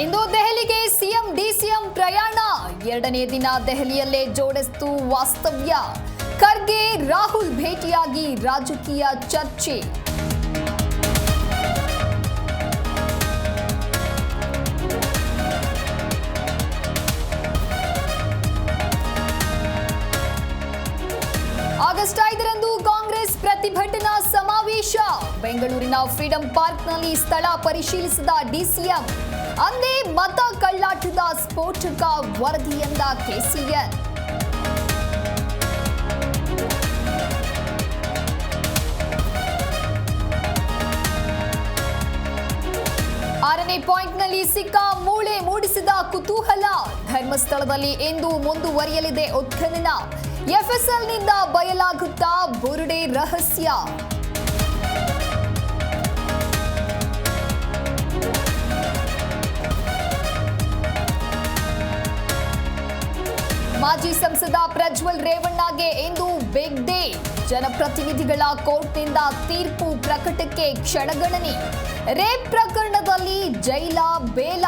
ಇಂದು ದೆಹಲಿಗೆ CM DCM ಪ್ರಯಾಣ. ಎರಡನೇ ದಿನ ದೆಹಲಿಯಲ್ಲೇ ಜೋಡಿಸಿತು ವಾಸ್ತವ್ಯ. ಖರ್ಗೆ ರಾಹುಲ್ ಭೇಟಿಯಾಗಿ ರಾಜಕೀಯ ಚರ್ಚೆ. ಆಗಸ್ಟ್ 5ರಂದು ಕಾಂಗ್ರೆಸ್ ಪ್ರತಿಭಟನಾ ಸಮಾವೇಶ. ಬೆಂಗಳೂರಿನ ಫ್ರೀಡಂ ಪಾರ್ಕ್ನಲ್ಲಿ ಸ್ಥಳ ಪರಿಶೀಲಿಸಿದ ಡಿಸಿಎಂ. ಅಂದೇ ಮತ ಕಳ್ಳಾಟದ ಸ್ಫೋಟಕ ವರದಿ ಎಂದ ಕೆಸಿಆರ್. ಆರನೇ ಪಾಯಿಂಟ್ನಲ್ಲಿ ಸಿಕ್ಕ ಮೂಳೆ ಮೂಡಿಸಿದ ಕುತೂಹಲ. ಧರ್ಮಸ್ಥಳದಲ್ಲಿ ಇಂದು ಮುಂದುವರಿಯಲಿದೆ ಉತ್ಖನನ. ಎಫ್ಎಸ್ಎಲ್ನಿಂದ ಬಯಲಾಗುತ್ತಾ ಬುರುಡೆ ರಹಸ್ಯ. ಮಾಜಿ ಸಂಸದ ಪ್ರಜ್ವಲ್ ರೇವಣ್ಣಗೆ ಇಂದು ಬಿಗ್ ಡೇ. ಜನಪ್ರತಿನಿಧಿಗಳ ಕೋರ್ಟ್ನಿಂದ ತೀರ್ಪು ಪ್ರಕಟಕ್ಕೆ ಕ್ಷಣಗಣನೆ. ರೇಪ್ ಪ್ರಕರಣದಲ್ಲಿ ಜೈಲ ಬೇಲ.